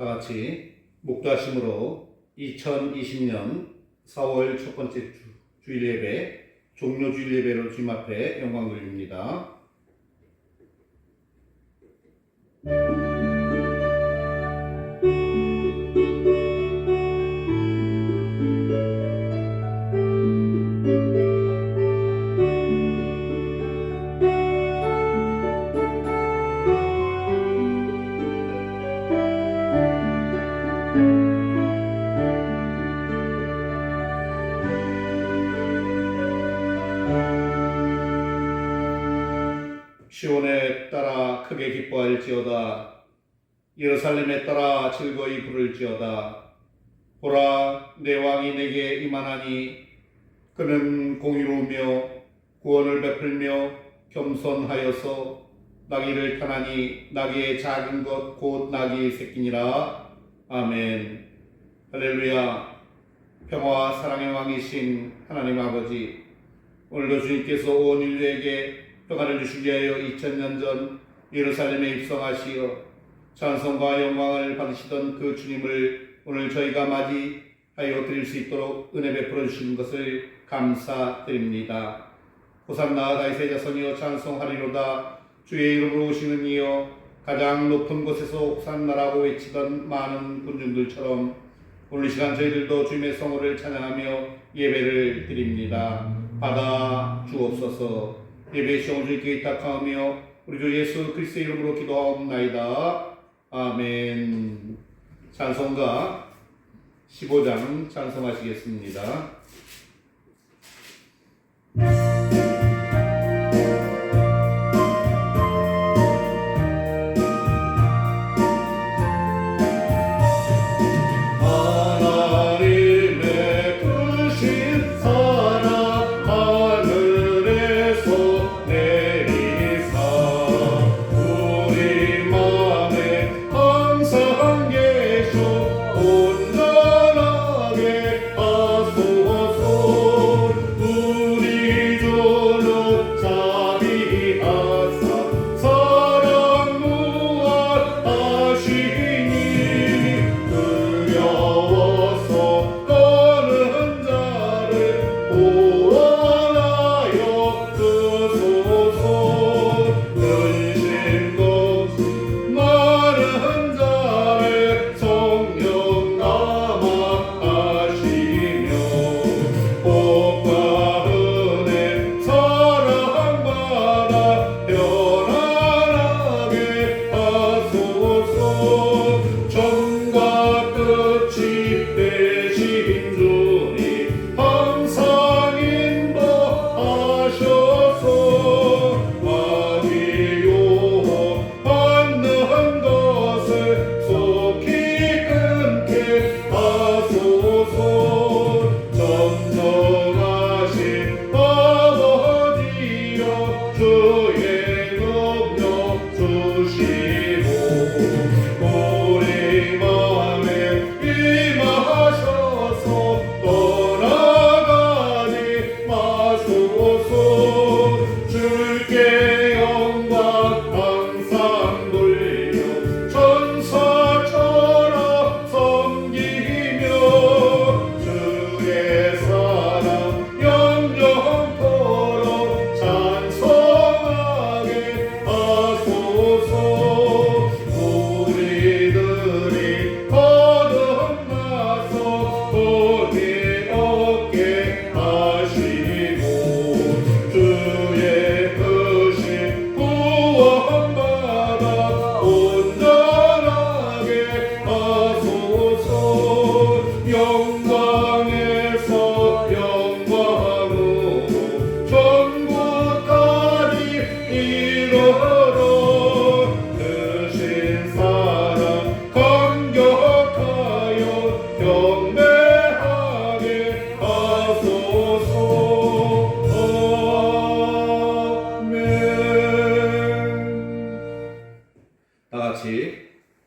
다 같이 목도하심으로 2020년 4월 첫 번째 주일 예배, 종료 주일 예배로 주님 앞에 영광 돌립니다. 시온에 따라 크게 기뻐할지어다. 예루살렘에 따라 즐거이 부를지어다. 보라, 내 왕이 내게 임하나니 그는 공의로우며 구원을 베풀며 겸손하여서 나귀를 타나니 나귀의 작은 것 곧 나귀의 새끼니라. 아멘. 할렐루야. 평화와 사랑의 왕이신 하나님 아버지, 오늘도 주님께서 온 인류에게 평화를 주시기 위하여 2000년 전 예루살렘에 입성하시어 찬송과 영광을 받으시던 그 주님을 오늘 저희가 맞이하여 드릴 수 있도록 은혜 베풀어 주시는 것을 감사드립니다. 호산나 다윗의 자손이여 찬송하리로다. 주의 이름으로 오시는 이여. 가장 높은 곳에서 호산나라고 외치던 많은 군중들처럼 오늘 이 시간 저희들도 주님의 성호를 찬양하며 예배를 드립니다. 받아 주옵소서. 예배의 시험을 주님께 의탁하며 우리 주 예수 그리스도의 이름으로 기도하옵나이다. 아멘. 찬송가 15장 찬송하시겠습니다.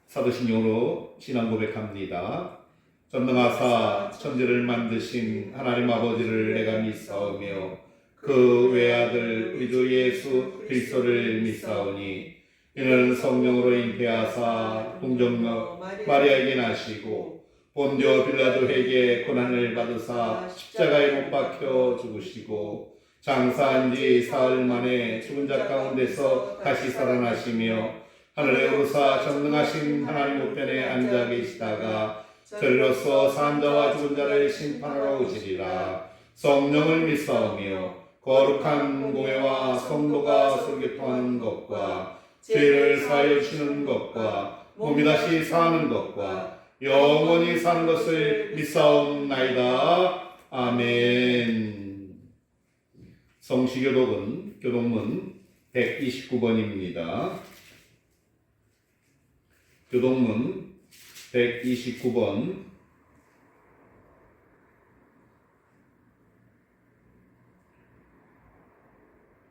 사도신경으로 신앙 고백합니다. 전능하사 천지를 만드신 하나님 아버지를 내가 믿사오며 그 외아들 우리 주 예수 그리스도를 믿사오니 이는 성령으로 잉태하사 동정녀 마리아에게 나시고 본디오 빌라도에게 고난을 받으사 십자가에 못 박혀 죽으시고 장사한 지 사흘 만에 죽은 자 가운데서 다시 살아나시며 하늘에 오르사 전능하신 하나님 우편에 앉아 계시다가 저리로서 산 자와 죽은 자를 심판하러 오시리라. 성령을 믿사오며 거룩한 공회와 성도가 설교통하는 것과 죄를 사하여 주시는 것과 몸이 다시 사는 것과 영원히 사는 것을 믿사옵나이다. 아멘. 성시교독은 교독문 129번입니다. 교독문 129번.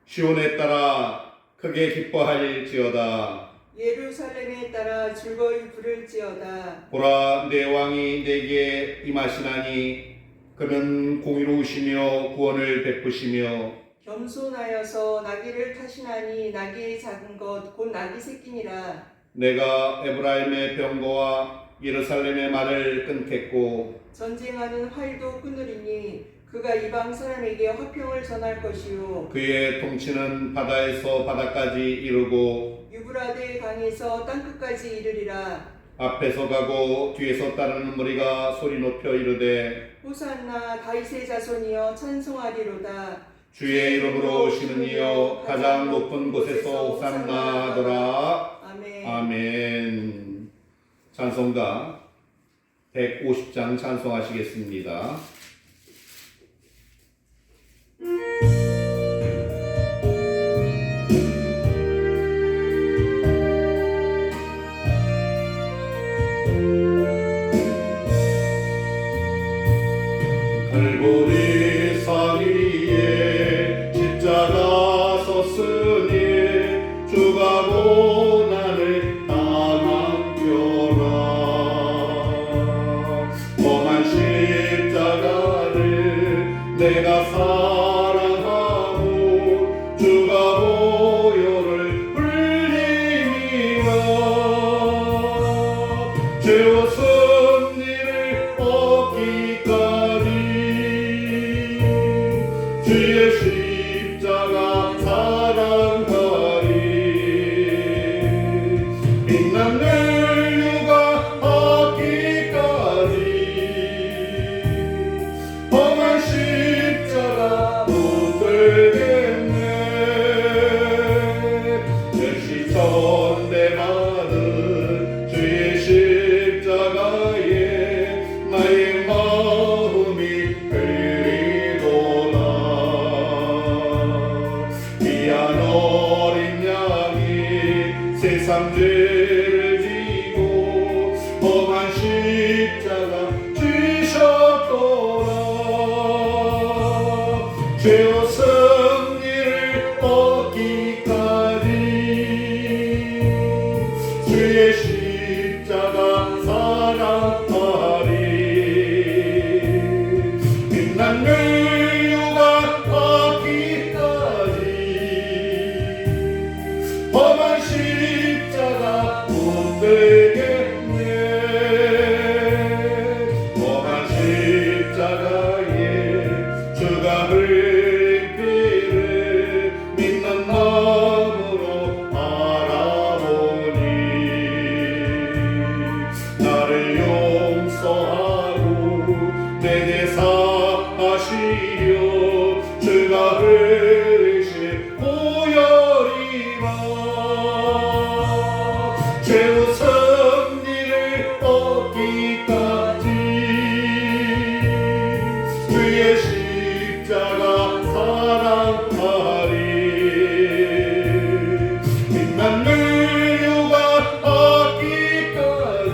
시온에 따라 크게 기뻐할지어다. 예루살렘에 따라 즐거이 부를지어다. 보라, 내 왕이 내게 임하시나니 그는 공의로우시며 구원을 베푸시며 겸손하여서 나귀를 타시나니 나귀의 작은 것 곧 나귀 새끼니라. 내가 에브라임의 병거와 예루살렘의 말을 끊겠고 전쟁하는 활도 끊으리니 그가 이방 사람에게 화평을 전할 것이요 그의 통치는 바다에서 바다까지 이르고 유브라데 강에서 땅끝까지 이르리라. 앞에서 가고 뒤에서 따르는 무리가 소리 높여 이르되 호산나 다윗의 자손이여 찬송하리로다. 주의 이름으로 오시는 이여 가장 높은 곳에서 호산나 하더라. 아멘. 아멘. 찬송가 150장 찬송하시겠습니다. 갈보리 산 위에 십자가 섰으니 주가 고난을 당한표라. 험한 십자가를 내가 사랑하고 주가 보혈을 흘림이라. 죄와 승리를 얻기까지 주의 십자가 사랑하리. 빛나는 유가 얻기까지 험한 십자가 붙들겠네. 멸시 천대받은 주의 십자가에 나의 마음이 끌리도다. 귀한 어린 양이 세상 죄를 지고 험한 십자가 지셨도다. 죄와 승리를 얻기까지 주의 십자가 사랑하리. 빛나는 유가 얻기까지 험한 십자가 붙들겠네. 험한 십자가에 주가 흘린 피를 믿는 마음으로 바라보니 나를 용서하고 내 죄 사하시려 주가 흘리신 보혈이라. 죄와 승리를 얻기까지 주의 십자가 사랑하리. 빛나는 유가 얻기까지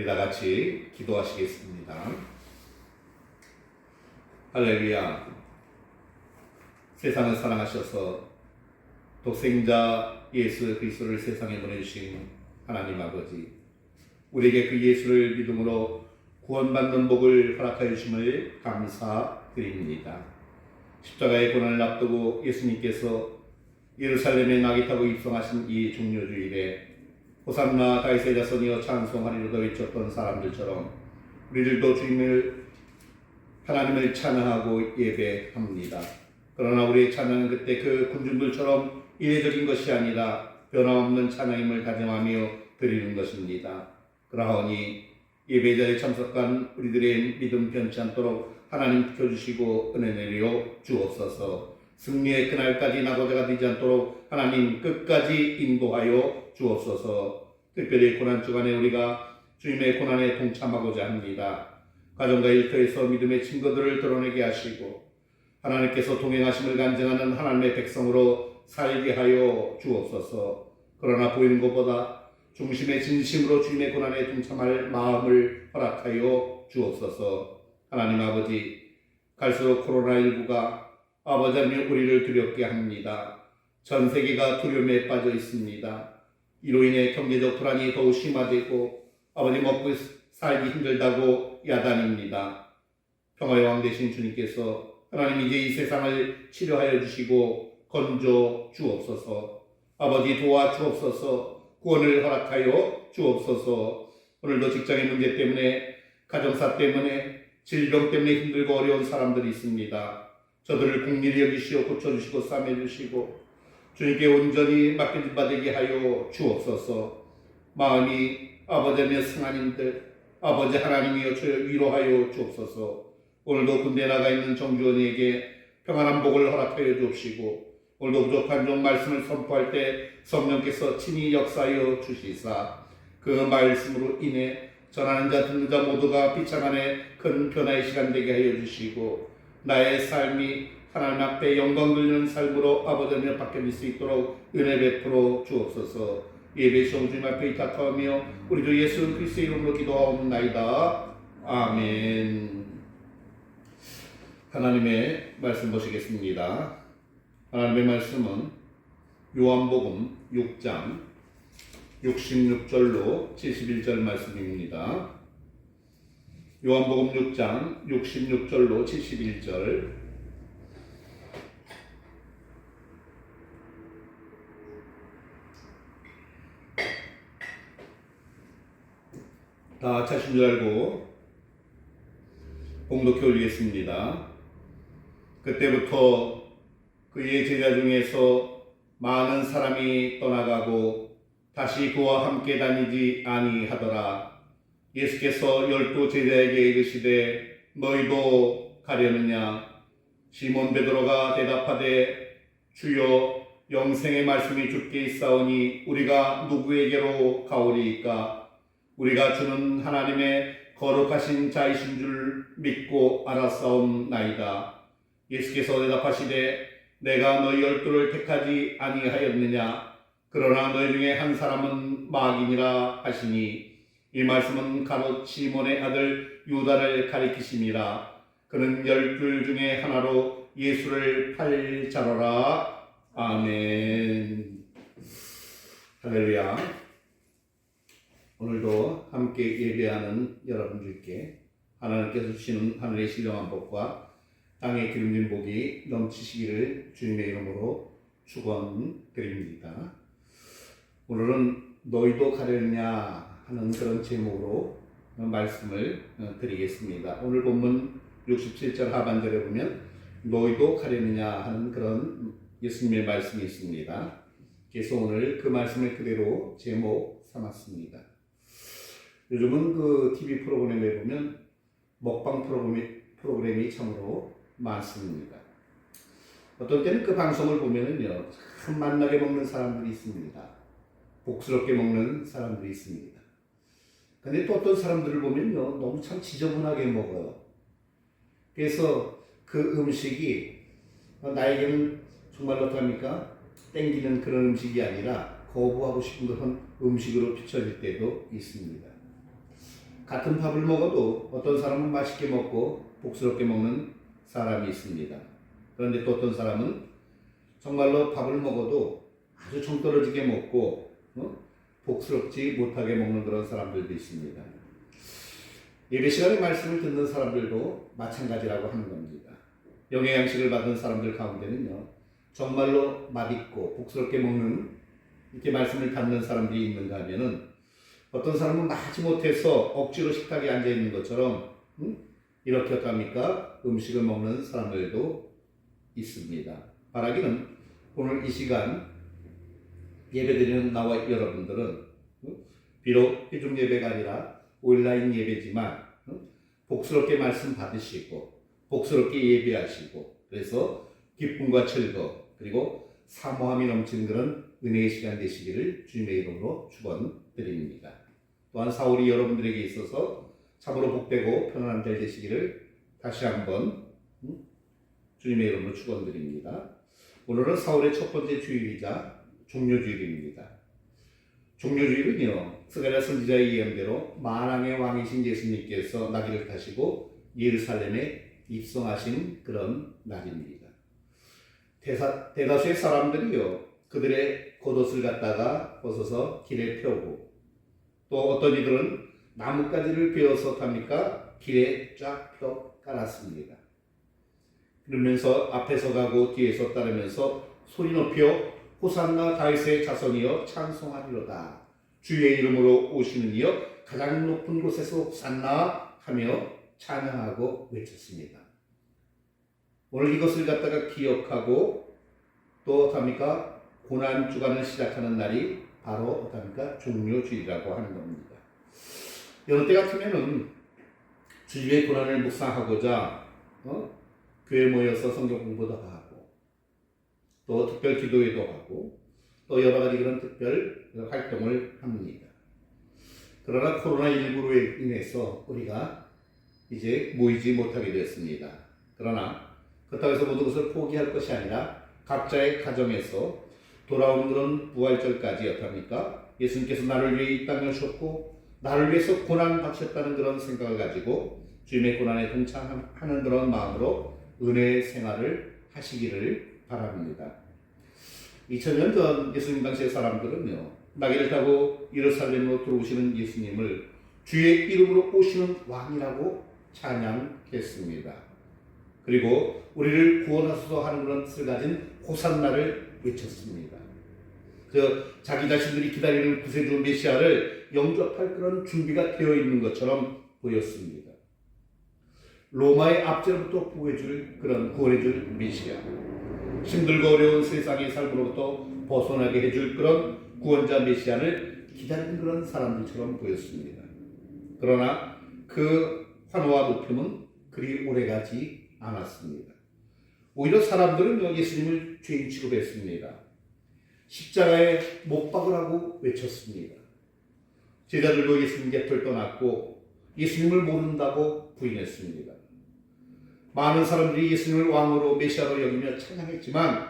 우리 다 같이 기도하시겠습니다. 할렐루야. 세상을 사랑하셔서 독생자 예수 그리스도를 세상에 보내주신 하나님 아버지, 우리에게 그 예수를 믿음으로 구원받는 복을 허락하여 주심을 감사드립니다. 십자가의 고난을 앞두고 예수님께서 예루살렘에 낙이 타고 입성하신 이 종료주일에 호산나 다윗의 자손이여 찬송하리로다 외쳤던 사람들처럼 우리들도 주님을 하나님을 찬양하고 예배합니다. 그러나 우리의 찬양은 그때 그 군중들처럼 이례적인 것이 아니라 변함없는 찬양임을 다짐하며 드리는 것입니다. 그러하오니 예배자에 참석한 우리들의 믿음 변치 않도록 하나님 지켜주시고 은혜 내려 주옵소서. 승리의 그날까지 낙오자가 되지 않도록 하나님 끝까지 인도하여 주옵소서. 특별히 고난 주간에 우리가 주님의 고난에 동참하고자 합니다. 가정과 일터에서 믿음의 증거들을 드러내게 하시고 하나님께서 동행하심을 간증하는 하나님의 백성으로 살게 하여 주옵소서. 그러나 보이는 것보다 중심의 진심으로 주님의 고난에 동참할 마음을 허락하여 주옵소서. 하나님 아버지, 갈수록 코로나19가 아버지 하나님 우리를 두렵게 합니다. 전 세계가 두려움에 빠져 있습니다. 이로 인해 경제적 불안이 더욱 심화되고 아버지 먹고 살기 힘들다고 야단입니다. 평화의 왕 되신 주님께서 하나님 이제 이 세상을 치료하여 주시고 건져 주옵소서. 아버지 도와 주옵소서. 구원을 허락하여 주옵소서. 오늘도 직장의 문제 때문에, 가정사 때문에, 질병 때문에 힘들고 어려운 사람들이 있습니다. 저들을 긍휼히 여기시오 고쳐주시고 싸매주시고 주님께 온전히 맡겨진 바 되게 하여 주옵소서. 마음이 아버지며 승하님들, 아버지 하나님이여 저를 위로하여 주옵소서. 오늘도 군대에 나가 있는 정주원에게 평안한 복을 허락하여 주옵시고 오늘도 부족한 종 말씀을 선포할 때 성령께서 친히 역사하여 주시사 그 말씀으로 인해 전하는 자 듣는 자 모두가 비참 안에 큰 변화의 시간 되게 하여 주시고 나의 삶이 하나님 앞에 영광 돌리는 삶으로 아버지를 바뀌어질 수 있도록 은혜 베풀어 주옵소서. 예배 시험 주님 앞에 의탁하며 우리 주 예수 그리스도의 이름으로 기도하옵나이다. 아멘. 하나님의 말씀 보시겠습니다. 하나님의 말씀은 요한복음 6장 66절로 71절 말씀입니다. 요한복음 6장 66절로 71절. 다 차신 줄 알고 봉독해 올리겠습니다. 그때부터 그의 제자 중에서 많은 사람이 떠나가고 다시 그와 함께 다니지 아니하더라. 예수께서 12 제자에게 이르시되 너희도 가려느냐? 시몬 베드로가 대답하되 주여 영생의 말씀이 주께 있사오니 우리가 누구에게로 가오리이까? 우리가 주는 하나님의 거룩하신 자이신 줄 믿고 알았사옵나이다. 예수께서 대답하시되 내가 너희 12를 택하지 아니하였느냐? 그러나 너희 중에 한 사람은 마귀니라 하시니 이 말씀은 가롯 시몬의 아들 유다를 가리키심이라. 그는 12 중에 하나로 예수를 팔 자로라. 아멘. 할렐루야. 오늘도 함께 예배하는 여러분들께 하나님께서 주시는 하늘의 신령한 복과 땅의 기름진 복이 넘치시기를 주님의 이름으로 축원드립니다. 오늘은 너희도 가려느냐 하는 그런 제목으로 말씀을 드리겠습니다. 오늘 본문 67절 하반절에 보면 너희도 가려느냐 하는 그런 예수님의 말씀이 있습니다. 그래서 오늘 그 말씀을 그대로 제목 삼았습니다. 요즘은 그 TV 프로그램에 보면 먹방 프로그램이 참으로 많습니다. 어떤 때는 그 방송을 보면은요, 참 맛나게 먹는 사람들이 있습니다. 복스럽게 먹는 사람들이 있습니다. 근데 또 어떤 사람들을 보면요, 너무 참 지저분하게 먹어요. 그래서 그 음식이 나에게는 정말로 어떡합니까? 땡기는 그런 음식이 아니라 거부하고 싶은 그런 음식으로 비춰질 때도 있습니다. 같은 밥을 먹어도 어떤 사람은 맛있게 먹고 복스럽게 먹는 사람이 있습니다. 그런데 또 어떤 사람은 정말로 밥을 먹어도 아주 정떨어지게 먹고 복스럽지 못하게 먹는 그런 사람들도 있습니다. 예배 시간에 말씀을 듣는 사람들도 마찬가지라고 하는 겁니다. 영양식을 받은 사람들 가운데는요, 정말로 맛있고 복스럽게 먹는 이렇게 말씀을 받는 사람들이 있는가 하면은 어떤 사람은 마치 못해서 억지로 식탁에 앉아 있는 것처럼 이렇게 어떡합니까? 음식을 먹는 사람들도 있습니다. 바라기는 오늘 이 시간 예배드리는 나와 여러분들은 비록 회중 예배가 아니라 온라인 예배지만 복스럽게 말씀 받으시고 복스럽게 예배하시고 그래서 기쁨과 즐거움 그리고 사모함이 넘치는 그런 은혜의 시간 되시기를 주님의 이름으로 축원드립니다. 또한 사울이 여러분들에게 있어서 참으로 복되고 편안한 날 되시기를 다시 한번 주님의 이름으로 축원드립니다. 오늘은 사울의 첫 번째 주일이자 종료주일입니다. 종료주일은요, 스가랴 선지자의 예언대로 만왕의 왕이신 예수님께서 나귀를 타시고 예루살렘에 입성하신 그런 날입니다. 대다수의 사람들이요, 그들의 겉옷을 갖다가 벗어서 길에 펴고 또 어떤 이들은 나뭇가지를 베어서 탑니까? 길에 쫙 펴 깔았습니다. 그러면서 앞에서 가고 뒤에서 따르면서 소리 높여 호산나 다윗의 자손이여 찬송하리로다. 주의 이름으로 오시는 이여 가장 높은 곳에서 호산나 하며 찬양하고 외쳤습니다. 오늘 이것을 갖다가 기억하고 또 어떻습니까? 고난 주간을 시작하는 날이 바로 어떻습니까? 종료주일이라고 하는 겁니다. 여느 때 같으면은 주일의 고난을 묵상하고자 교회 모여서 성경 공부도 하고 또 특별 기도회도 하고 또 여러 가지 그런 특별 활동을 합니다. 그러나 코로나19로 인해서 우리가 이제 모이지 못하게 되었습니다. 그러나 그렇다고 해서 모든 것을 포기할 것이 아니라 각자의 가정에서 돌아오는 그런 부활절까지 어떻습니까? 예수님께서 나를 위해 이 땅에 오셨고 나를 위해서 고난 받으셨다는 그런 생각을 가지고 주님의 고난에 동참하는 그런 마음으로 은혜의 생활을 하시기를 바랍니다. 2000년 전 예수님 당시의 사람들은요, 나귀를 타고 예루살렘으로 들어오시는 예수님을 주의 이름으로 오시는 왕이라고 찬양했습니다. 그리고 우리를 구원하소서 하는 그런 뜻을 가진 호산나를 외쳤습니다. 자기 자신들이 기다리는 구세주 메시아를 영접할 그런 준비가 되어 있는 것처럼 보였습니다. 로마의 압제로부터 구원해줄 메시아, 힘들고 어려운 세상의 삶으로부터 벗어나게 해줄 그런 구원자 메시아를 기다리는 그런 사람들처럼 보였습니다. 그러나 그 환호와 높임은 그리 오래가지 않았습니다. 오히려 사람들은 예수님을 죄인 취급했습니다. 십자가에 못 박으라고 외쳤습니다. 제자들도 예수님 곁을 떠났고 예수님을 모른다고 부인했습니다. 많은 사람들이 예수님을 왕으로 메시아로 여기며 찬양했지만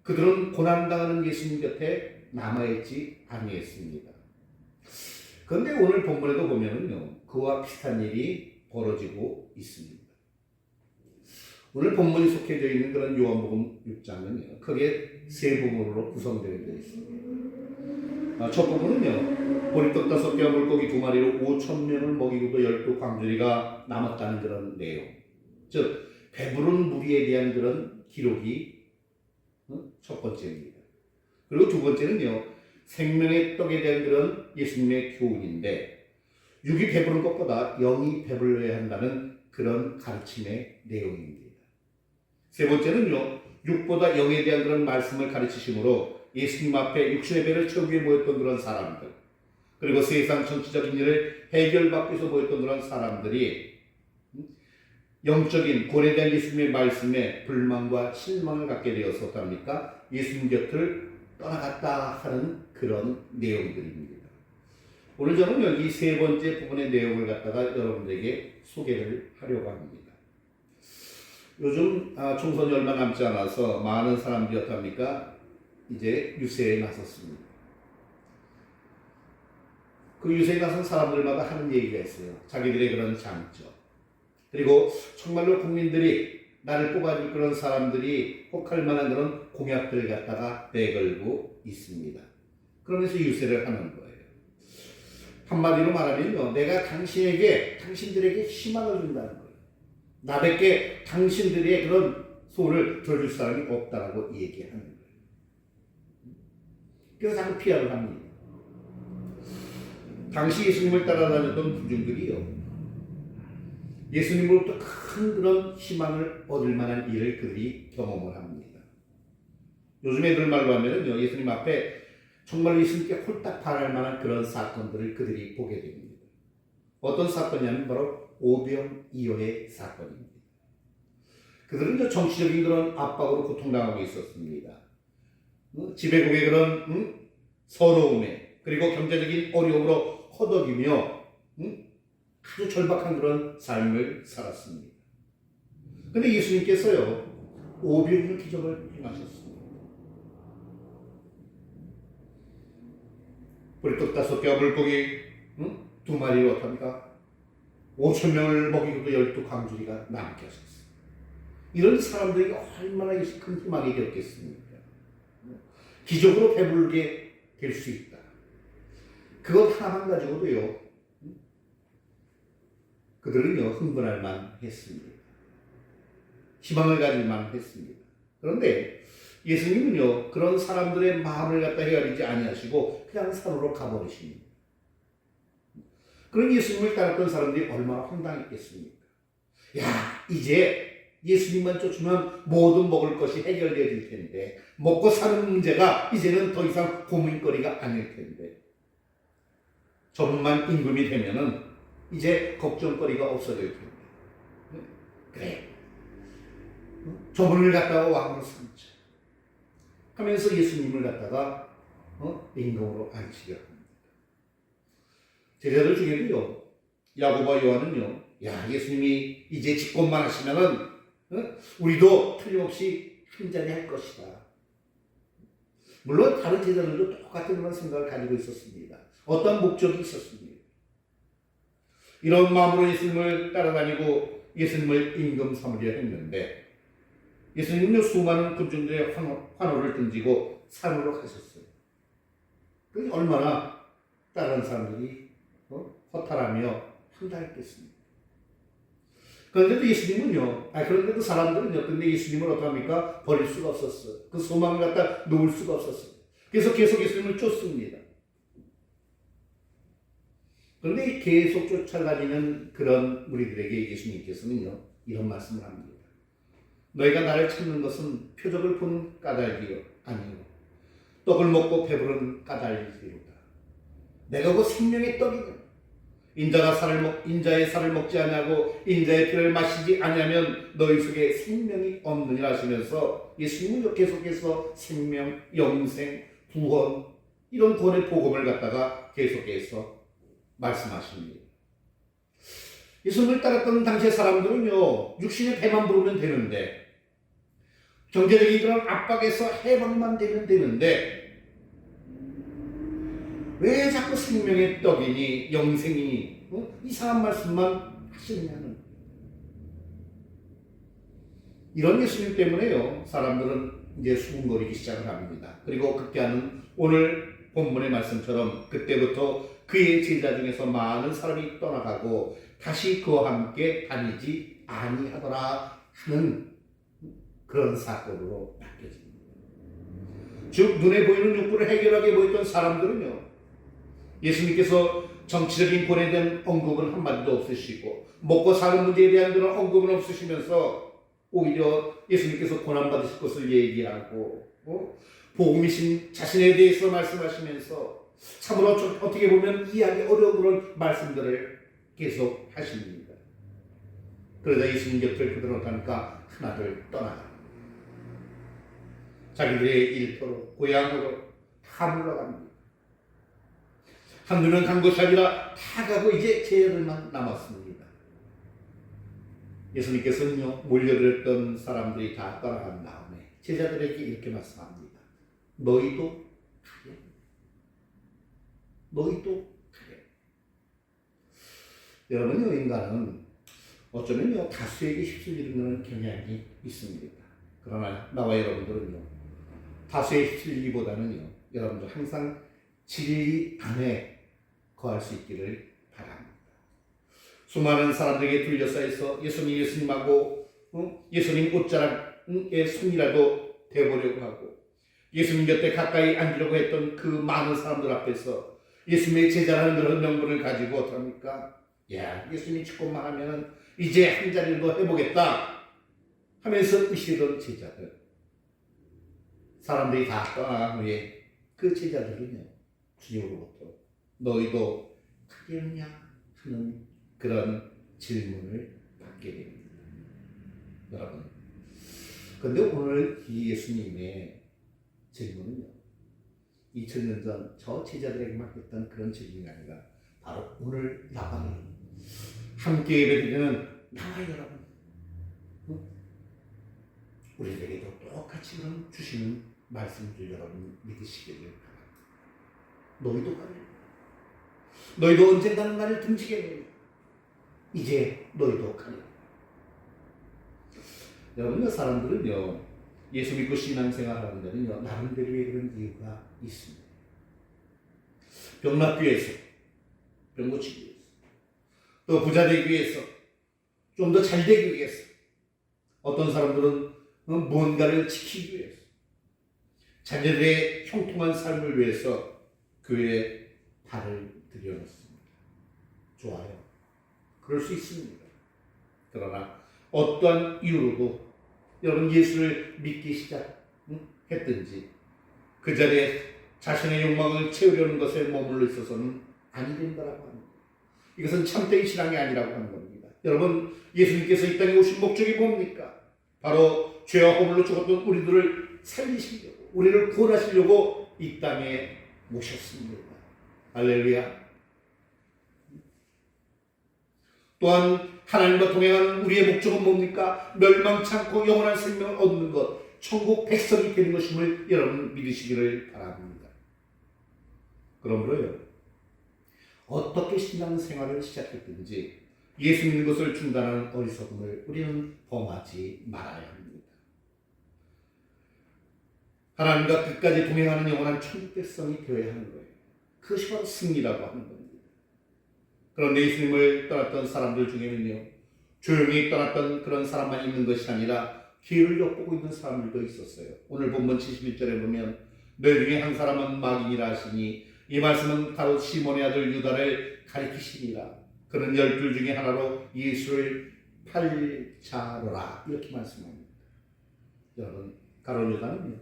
그들은 고난당하는 예수님 곁에 남아있지 아니했습니다. 그런데 오늘 본문에도 보면은요, 그와 비슷한 일이 벌어지고 있습니다. 오늘 본문이 속해져 있는 그런 요한복음 6장은요, 크게 세 부분으로 구성되어 있습니다. 첫 부분은요, 보리떡 5개와 물고기 2마리로 5,000명을 먹이고도 12광주리가 남았다는 그런 내용. 즉, 배부른 무리에 대한 그런 기록이 첫 번째입니다. 그리고 두 번째는요, 생명의 떡에 대한 그런 예수님의 교훈인데, 육이 배부른 것보다 영이 배불러야 한다는 그런 가르침의 내용입니다. 세 번째는요, 육보다 영에 대한 그런 말씀을 가르치심으로 예수님 앞에 육신의 배를 채우기 위해 모였던 그런 사람들, 그리고 세상 전체적인 일을 해결받기 위해서 모였던 그런 사람들이 영적인 구원에 대한 예수님의 말씀에 불만과 실망을 갖게 되어서 어떡합니까? 예수님 곁을 떠나갔다 하는 그런 내용들입니다. 오늘 저는 여기 세 번째 부분의 내용을 갖다가 여러분들에게 소개를 하려고 합니다. 요즘 총선이 얼마 남지 않아서 많은 사람들이 어떡합니까? 이제 유세에 나섰습니다. 그 유세에 나선 사람들마다 하는 얘기가 있어요. 자기들의 그런 장점. 그리고 정말로 국민들이 나를 뽑아줄 그런 사람들이 혹할 만한 그런 공약들을 갖다가 내걸고 있습니다. 그러면서 유세를 하는 거예요. 한마디로 말하면요, 내가 당신들에게 희망을 준다는 거예요. 나밖에 당신들의 그런 소원을 들어줄 사람이 없다라고 얘기하는 거예요. 그래서 자꾸 피하를 합니다. 당시 예수님을 따라다녔던 군중들이요, 예수님으로부터 큰 그런 희망을 얻을 만한 일을 그들이 경험을 합니다. 요즘 애들 말로 하면은요, 예수님 앞에 정말 예수님께 홀딱 반할 만한 그런 사건들을 그들이 보게 됩니다. 어떤 사건이냐면 바로 오병이어의 사건입니다. 그들은 정치적인 그런 압박으로 고통당하고 있었습니다. 지배국의 그런 서러움에, 그리고 경제적인 어려움으로 허덕이며 아주 절박한 그런 삶을 살았습니다. 그런데 예수님께서요, 오병이어 기적을 행하셨습니다. 보리떡 5개와 물고기 2마리로 어떻습니까? 5,000명을 먹이고도 12광주리가 남게 하셨어요. 이런 사람들에게 얼마나 큰 희망이 되었겠습니까? 기적으로 배부르게 될 수 있다. 그것 하나만 가지고도요, 그들은요, 흥분할 만 했습니다. 희망을 가질 만 했습니다. 그런데 예수님은요, 그런 사람들의 마음을 갖다 헤아리지 아니하시고 그냥 산으로 가버리십니다. 그런 예수님을 따랐던 사람들이 얼마나 황당했겠습니까? 야, 이제 예수님만 쫓으면 모든 먹을 것이 해결되어질 텐데, 먹고 사는 문제가 이제는 더 이상 고민거리가 아닐 텐데, 저분만 임금이 되면은 이제 걱정거리가 없어질 텐데, 그래, 저분을 갖다가 왕으로 삼자 하면서 예수님을 갖다가 임금으로 앉히려 합니다. 제자들 중에도요, 야고보와 요한은요, 야, 예수님이 이제 집권만 하시면은 우리도 틀림없이 한잔이 할 것이다. 물론 다른 제자들도 똑같은 그런 생각을 가지고 있었습니다. 어떤 목적이 있었습니다. 이런 마음으로 예수님을 따라다니고 예수님을 임금 삼으려 했는데, 예수님은 수많은 군중들의 환호를 등지고 산으로 가셨어요. 그게 얼마나 다른 사람들이 허탈하며 황당했겠습니까? 그런데도 예수님은요, 그런데도 사람들은요, 근데 예수님을 어떡합니까? 버릴 수가 없었어요. 그 소망을 갖다 놓을 수가 없었어요. 그래서 계속 예수님을 쫓습니다. 그런데 계속 쫓아다니는 그런 우리들에게 예수님께서는요, 이런 말씀을 합니다. 너희가 나를 찾는 것은 표적을 본 까닭이요 아니요 떡을 먹고 배부른 까닭이로다. 내가 그 생명의 떡이냐? 인자의 살을 먹지 아니하고 인자의 피를 마시지 아니하면 너희 속에 생명이 없느니라 하시면서 예수님은 계속해서 생명, 영생, 구원, 이런 구원의 복음을 갖다가 계속해서 말씀하십니다. 예수님을 따랐던 당시의 사람들은요, 육신의 배만 부르면 되는데, 경제적인 그런 압박에서 해방만 되면 되는데, 왜 자꾸 생명의 떡이니 영생이니 이상한 말씀만 하시느냐는, 이런 예수님 때문에요, 사람들은 이제 수군거리기 시작을 합니다. 그리고 극대하는 오늘 본문의 말씀처럼 그때부터 그의 제자 중에서 많은 사람이 떠나가고 다시 그와 함께 다니지 아니하더라 하는 그런 사건으로 바뀌어집니다. 즉 눈에 보이는 욕구를 해결하게 보였던 사람들은요, 예수님께서 정치적인 권에 대한 언급은 한마디도 없으시고 먹고 사는 문제에 대한 그런 언급은 없으시면서 오히려 예수님께서 고난받으실 것을 얘기하고 복음이신 자신에 대해서 말씀하시면서 참으로 어떻게 보면 이해하기 어려운 그런 말씀들을 계속 하십니다. 그러자 예수님 곁을 그들은 어떡합니까? 하나둘 떠나갑니다. 자기들의 일터로, 고향으로 다 물러갑니다. 한두명 간 것이 아니라 다 가고 이제 제자들만 남았습니다. 예수님께서는요, 몰려들었던 사람들이 다 떠나간 다음에 제자들에게 이렇게 말씀합니다. 너희도 가래. 너희도 가래. 여러분요, 인간은 어쩌면요, 다수에게 휩쓸리는 경향이 있습니다. 그러나 나와 여러분들은요, 다수에 휩쓸리기보다는요, 여러분들 항상 진리 안에 거할 수 있기를 바랍니다. 수많은 사람들에게 둘러싸여서 예수님하고 예수님 옷자락의 손이라도 대보려고 하고 예수님 곁에 가까이 앉으려고 했던 그 많은 사람들 앞에서 예수님의 제자라는 그런 명분을 가지고 어떡합니까? 야, 예수님이 축복만 하면 이제 한 자리를 더 해보겠다 하면서 의시던 제자들, 사람들이 다 떠나간 후에 그 제자들은요, 주님으로부터 너희도 가겠냐 하는 그런 질문을 받게 됩니다. 여러분, 그런데 오늘 이 예수님의 질문은요, 2000년 전 저 제자들에게만 했던 그런 질문이 아니라 바로 오늘 나와 함께 예배드리는 나와 여러분, 우리에게도 똑같이 그런 주시는 말씀을 여러분 믿으시기를 바랍니다. 너희도 가려, 너희도 언젠가는 나를 등지겠느냐, 이제 너희도 가려. 여러분, 사람들은요, 예수 믿고 신앙생활 하는 데는요, 나름대로의 그런 이유가 있습니다. 병 낫기 위해서, 병 고치기 위해서, 또 부자 되기 위해서, 좀 더 잘 되기 위해서, 어떤 사람들은 무언가를 지키기 위해서, 자녀들의 형통한 삶을 위해서 교회에 발을 들여놓습니다. 좋아요. 그럴 수 있습니다. 그러나 어떠한 이유로도 여러분 예수를 믿기 시작했든지 그 자리에 자신의 욕망을 채우려는 것에 머물러 있어서는 아니 된다라고 합니다. 이것은 참된 신앙이 아니라고 하는 겁니다. 여러분, 예수님께서 이 땅에 오신 목적이 뭡니까? 바로 죄와 허물로 죽었던 우리들을 살리시려고, 우리를 구원하시려고 이 땅에 모셨습니다. 할렐루야. 또한 하나님과 동행하는 우리의 목적은 뭡니까? 멸망치 않고 영원한 생명을 얻는 것, 천국 백성이 되는 것임을 여러분 믿으시기를 바랍니다. 그러므로요, 어떻게 신앙생활을 시작했든지 예수 믿는 것을 중단하는 어리석음을 우리는 범하지 말아야 합니다. 하나님과 끝까지 동행하는 영원한 천국 백성이 되어야 하는 거예요. 그것이 바로 승리라고 하는 겁니다. 그런데 예수님을 떠났던 사람들 중에는요, 조용히 떠났던 그런 사람만 있는 것이 아니라 기회를 엿보고 있는 사람들도 있었어요. 오늘 본문 71절에 보면 너희 중에 한 사람은 마귀니라 하시니 이 말씀은 바로 시몬의 아들 유다를 가리키시니라. 그는 12 중에 하나로 예수를 팔자로라 이렇게 말씀합니다. 여러분, 가룟 유다는요,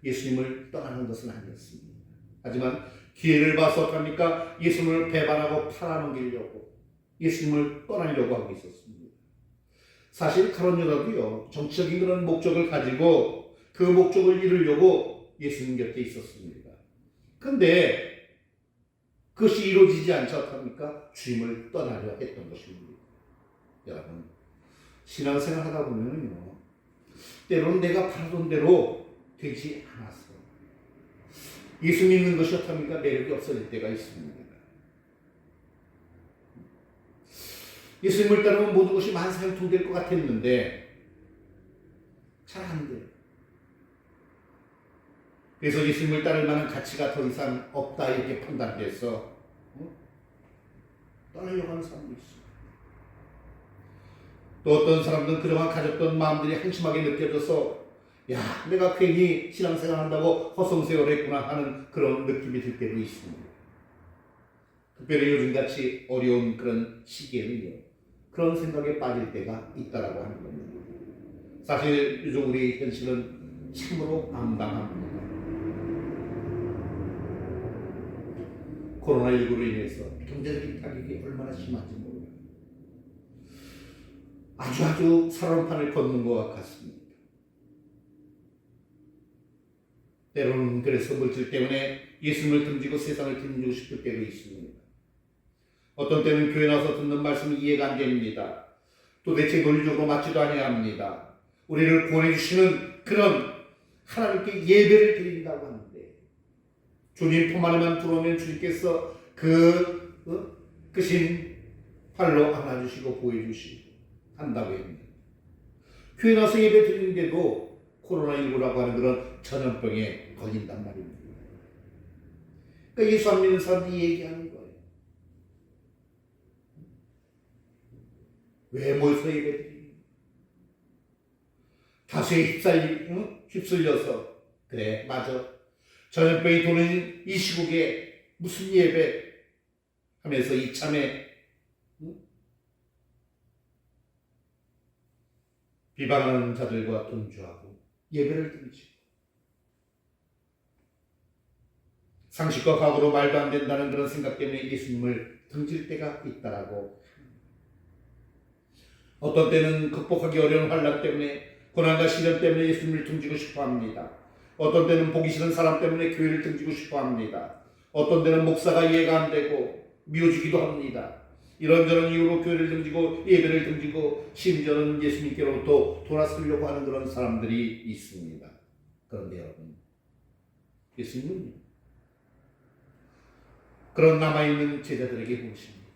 예수님을 떠나는 것은 아니었습니다. 하지만 기회를 봐서 어떡합니까? 예수님을 배반하고 팔아넘기려고, 예수님을 떠나려고 하고 있었습니다. 사실 가룟 유다도요, 정치적인 그런 목적을 가지고 그 목적을 이루려고 예수님 곁에 있었습니다. 그런데 그것이 이루어지지 않지 어떡합니까? 주님을 떠나려 했던 것입니다. 여러분, 신앙생활 하다 보면요, 때로는 내가 바라던 대로 되지 않았어. 예수 믿는 것이 어떡합니까? 매력이 없어질 때가 있습니다. 예수님을 따르면 모든 것이 만사형통될 것 같았는데 잘 안 돼요. 그래서 예수님을 따를 만한 가치가 더 이상 없다 이렇게 판단돼서 떠나려고 하는 사람도 있어요. 또 어떤 사람들은 그동안 가졌던 마음들이 한심하게 느껴져서 야, 내가 괜히 신앙생활 한다고 허송세월 했구나 하는 그런 느낌이 들 때도 있습니다. 특별히 요즘같이 어려운 그런 시기에는요, 그런 생각에 빠질 때가 있다라고 하는 겁니다. 사실 요즘 우리 현실은 참으로 암담합니다. 코로나19로 인해서 경제적인 타격이 얼마나 심한지 모릅니다. 아주 살얼음판을 걷는 것 같습니다. 때로는 그래서 물질 때문에 예수님을 등지고 세상을 등지고 싶을 때도 있습니다. 어떤 때는 교회 나와서 듣는 말씀이 이해가 안 됩니다. 도대체 논리적으로 맞지도 아니합니다. 우리를 구원해 주시는 그런 하나님께 예배를 드린다고 하는데 주님 품 안에만 들어오면 주님께서 크신 팔로 안아주시고 보호해주시고 한다고 했는데 교회 나서 예배 드리는데도 코로나19라고 하는 그런 전염병에 걸린단 말입니다. 그러니까 예수 안 믿는 사람들이 얘기하는 거예요. 왜 모여서 예배 드리는 거예요? 다수에 휩쓸려서 그래 맞아 전염병이 도는 이 시국에 무슨 예배 하면서 이참에 비방하는 자들과 동조하고 예배를 드리지. 상식과 과거로 말도 안 된다는 그런 생각 때문에 예수님을 등질 때가 있다라고. 어떤 때는 극복하기 어려운 환난 때문에 고난과 시련 때문에 예수님을 등지고 싶어 합니다. 어떤 때는 보기 싫은 사람 때문에 교회를 등지고 싶어 합니다. 어떤 때는 목사가 이해가 안 되고 미워지기도 합니다. 이런저런 이유로 교회를 등지고 예배를 등지고 심지어는 예수님께로부터 돌아서려고 하는 그런 사람들이 있습니다. 그런데 여러분, 예수님은요, 그런 남아있는 제자들에게 보십니다.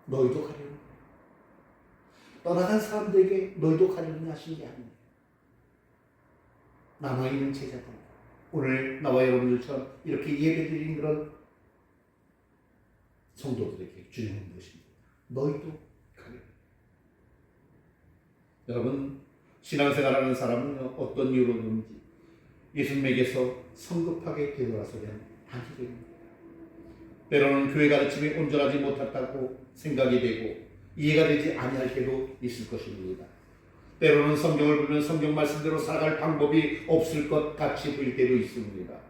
너희도 가려니? 떠나간 사람들에게 너희도 가려니 하신 게 아니에요. 남아있는 제자들, 오늘 나와 여러분들처럼 이렇게 예배드린 그런 성도들에게 주님은 무엇입니다? 너희도 가려. 여러분, 신앙생활하는 사람은 어떤 이유로든지 예수님에게서 성급하게 되돌아서면 아니 됩니다. 때로는 교회 가르침이 온전하지 못했다고 생각이 되고 이해가 되지 아니할 때도 있을 것입니다. 때로는 성경을 보면 성경 말씀대로 살아갈 방법이 없을 것 같이 보일 때도 있습니다.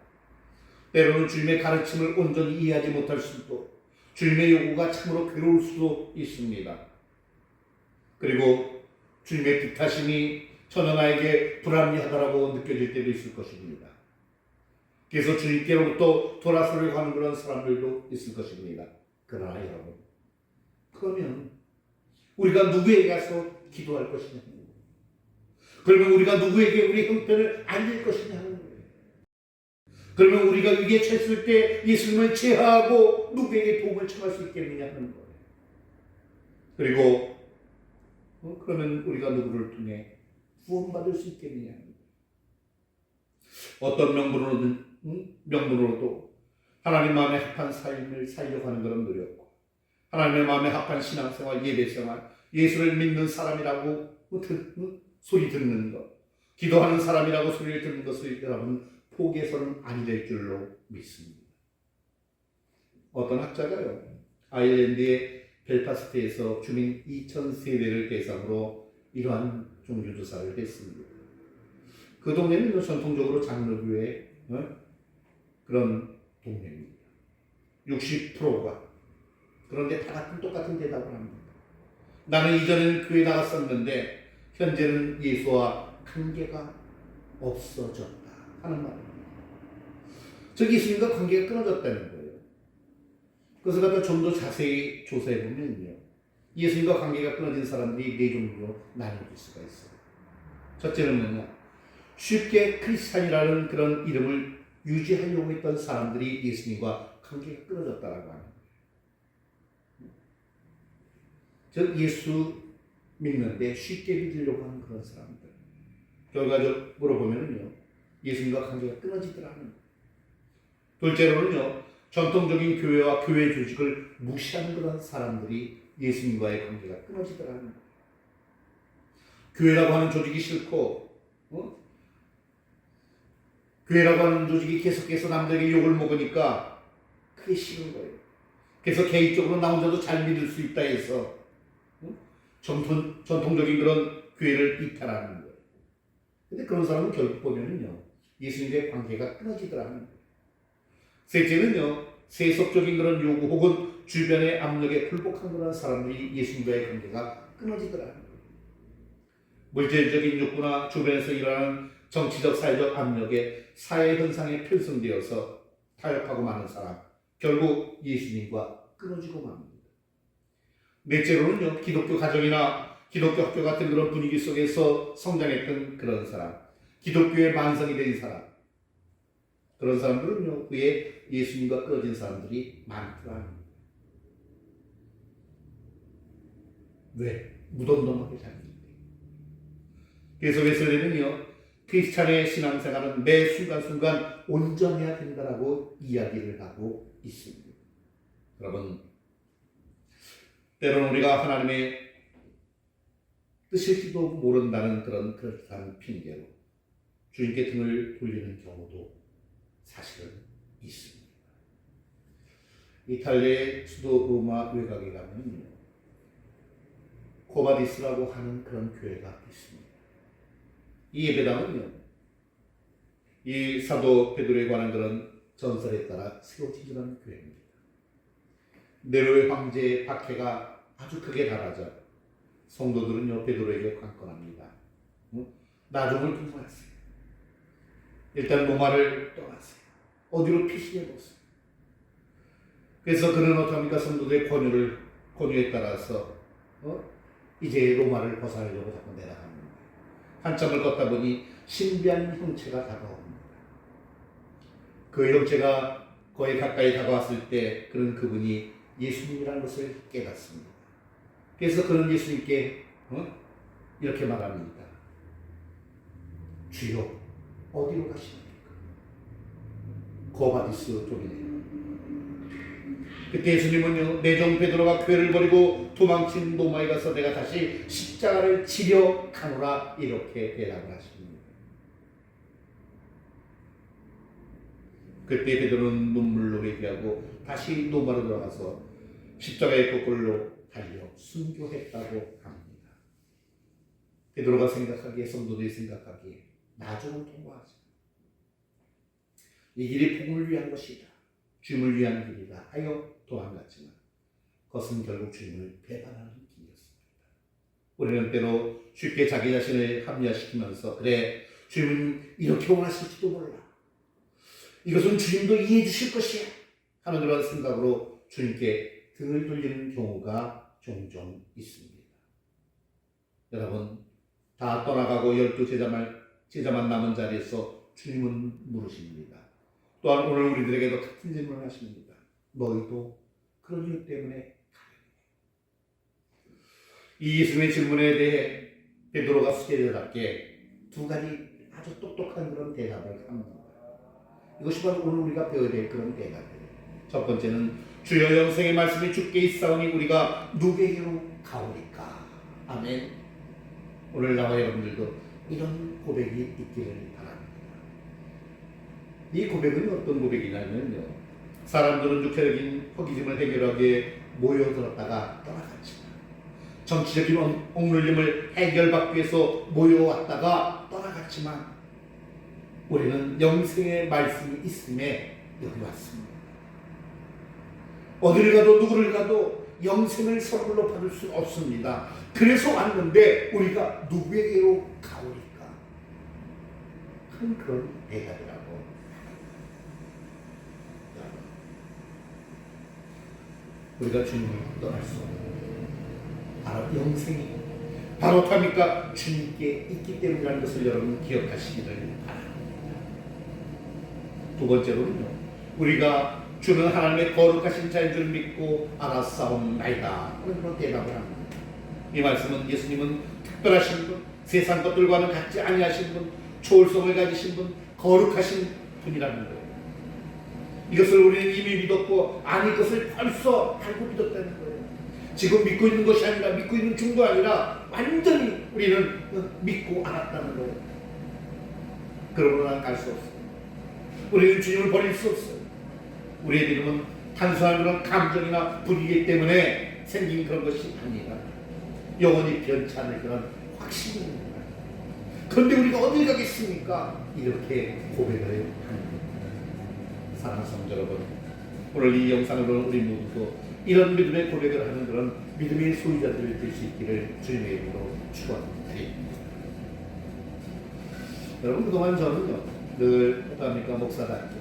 때로는 주님의 가르침을 온전히 이해하지 못할 수도, 주님의 요구가 참으로 괴로울 수도 있습니다. 그리고 주님의 뜻하심이 전혀 나에게 불합리하다라고 느껴질 때도 있을 것입니다. 그래서 주님께로부터 돌아서려고 하는 그런 사람들도 있을 것입니다. 그러나 여러분, 그러면 우리가 누구에게 가서 기도할 것이냐? 그러면 우리가 누구에게 우리 형편을 알릴 것이냐 하는 거예요. 그러면 우리가 위기에 처했을 때 예수님을 제하고 누구에게 도움을 청할 수 있겠느냐 하는 거예요. 그리고 그러면 우리가 누구를 통해 구원받을 수 있겠느냐 하는 거예요. 어떤 명분으로도 하나님 마음에 합한 삶을 살려고 하는 그런 노력과 하나님의 마음에 합한 신앙생활, 예배생활, 예수를 믿는 사람이라고 소리 듣는 것, 기도하는 사람이라고 소리를 듣는 것을 여러분 포기해서는 아니 될 줄로 믿습니다. 어떤 학자가요, 아일랜드의 벨파스트에서 주민 2,000세대를 대상으로 이러한 종교조사를 했습니다. 그 동네는 전통적으로 장로교회 그런 동네입니다. 60%가 그런데 다 같은 똑같은 대답을 합니다. 나는 이전에는 교회 나갔었는데 현재는 예수와 관계가 없어졌다 하는 말입니다. 즉 예수님과 관계가 끊어졌다는 거예요. 그것을 갖다 좀 더 자세히 조사해 보면요, 예수님과 관계가 끊어진 사람들이 네 종류로 나눠질 수가 있어요. 첫째는 뭐냐? 쉽게 크리스찬이라는 그런 이름을 유지하려고 했던 사람들이 예수님과 관계가 끊어졌다라고 합니다. 즉 예수 믿는데 쉽게 믿으려고 하는 그런 사람들, 결과적으로 보면은요, 예수님과 관계가 끊어지더라는 거예요. 둘째로는요, 전통적인 교회와 교회 조직을 무시하는 그런 사람들이 예수님과의 관계가 끊어지더라는 거예요. 교회라고 하는 조직이 싫고, 교회라고 하는 조직이 계속해서 남들에게 욕을 먹으니까 그게 싫은 거예요. 그래서 개인적으로 나 혼자도 잘 믿을 수 있다 해서 전통적인 그런 교회를 이탈하는 거예요. 근데 그런 사람은 결국 보면은요, 예수님과의 관계가 끊어지더라는 거예요. 셋째는요, 세속적인 그런 요구 혹은 주변의 압력에 불복한 그런 사람들이 예수님과의 관계가 끊어지더라는 거예요. 물질적인 욕구나 주변에서 일어나는 정치적 사회적 압력에 사회 현상에 편성되어서 타협하고 마는 사람, 결국 예수님과 끊어지고 맙니다. 넷째로는요, 기독교 가정이나 기독교 학교 같은 그런 분위기 속에서 성장했던 그런 사람, 기독교의 만성이 된 사람, 그런 사람들은요, 후에 예수님과 끊어진 사람들이 많더라. 왜? 무덤덤하게 살는데. 그래서 웨슬리는요, 크리스찬의 신앙생활은 매 순간순간 온전해야 된다라고 이야기를 하고 있습니다. 여러분, 때로는 우리가 하나님의 뜻일지도 모른다는 그런 그럴듯한 핑계로 주님께 등을 돌리는 경우도 사실은 있습니다. 이탈리아의 수도 로마 외곽에 가면 코바디스라고 하는 그런 교회가 있습니다. 이 예배당은요, 이 사도 베드로에 관한 그런 전설에 따라 새로 지어진 교회입니다. 네로의 황제의 박해가 아주 크게 달하자 성도들은요, 베드로에게 관건합니다. 나중을 공부하세요. 일단 로마를 떠나세요. 어디로 피신해보세요. 그래서 그는 어떡합니까? 성도들의 권유에 따라서 이제 로마를 벗어나려고 자꾸 내려갑니다. 한참을 걷다 보니 신비한 형체가 다가옵니다. 그 형체가 거의 가까이 다가왔을 때 그분이 예수님이라는 것을 깨닫습니다. 그래서 그는 예수님께 이렇게 말합니다. 주여, 어디로 가십니까? 거바디스 쪽이네요. 그때 예수님은요, 내종 베드로가 교회를 버리고 도망친 로마에 가서 내가 다시 십자가를 지려 가노라 이렇게 대답을 하십니다. 그때 베드로는 눈물로 회개하고 다시 로마로 돌아가서 십자가의 거꾸로 달려 순교했다고 합니다. 베드로가 생각하기에, 성도들이 생각하기에 나중은 통과하자. 이 길이 복음을 위한 것이다, 주님을 위한 길이다 하여 도망갔지만 그것은 결국 주님을 배반하는 길이었습니다. 우리는 때로 쉽게 자기 자신을 합리화시키면서 그래, 주님은 이렇게 원하실지도 몰라, 이것은 주님도 이해해 주실 것이야 하는 그런 생각으로 주님께 등을 돌리는 경우가 종종 있습니다. 여러분, 다 떠나가고 12 제자만 남은 자리에서 주님은 물으십니다. 또한 오늘 우리들에게도 같은 질문을 하십니다. 너희도 그런 이유 때문에 가느냐? 이 예수님의 질문에 대해 베드로가 수제자답게 두 가지 아주 똑똑한 그런 대답을 합니다. 이것이 바로 오늘 우리가 배워야 될 그런 대답이에요. 첫 번째는 주여, 영생의 말씀이 주께 있사오니 우리가 누구에게로 가오리까? 아멘. 오늘 나와 여러분들도 이런 고백이 있기를 바랍니다. 이 고백은 어떤 고백이냐면요, 사람들은 육체적인 허기짐을 해결하기에 모여들었다가 떠나갔지만, 정치적인 억눌림을 해결받기 위해서 모여왔다가 떠나갔지만, 우리는 영생의 말씀이 있음에 여기 왔습니다. 어디를 가도 누구를 가도 영생을 선물로 받을 수 없습니다. 그래서 왔는데 우리가 누구에게로 가오리까? 큰 그런 대답이라고. 우리가 주님을 떠날 수 없는 바로 영생이 바로 답니까? 주님께 있기 때문이라는 것을 여러분 기억하시기를 바랍니다. 두 번째로는요, 우리가 주는 하나님의 거룩하신 자인 줄 믿고 알았사옵나이다 하는 그런 대답을 합니다. 이 말씀은 예수님은 특별하신 분, 세상 것들과는 같지 아니하신 분, 초월성을 가지신 분, 거룩하신 분이라는 거예요. 이것을 우리는 이미 믿었고, 아니 이것을 벌써 알고 믿었다는 거예요. 지금 믿고 있는 것이 아니라, 믿고 있는 중도 아니라 완전히 우리는 믿고 알았다는 거예요. 그러므로 갈 수 없어요. 우리는 주님을 버릴 수 없어요. 우리의 믿음은 단순한 그런 감정이나 분위기 때문에 생긴 그런 것이 아니라 영원히 변치 않을 그런 확신입니다. 그런데 우리가 어딜 가겠습니까? 이렇게 고백을 합니다. 사랑하는 성도 여러분, 오늘 이 영상을 보는 우리 모두도 이런 믿음의 고백을 하는 그런 믿음의 소유자들이 될 수 있기를 주님의 이름으로 축원드립니다. 여러분, 그동안 저는요, 늘 어떠합니까? 목사답게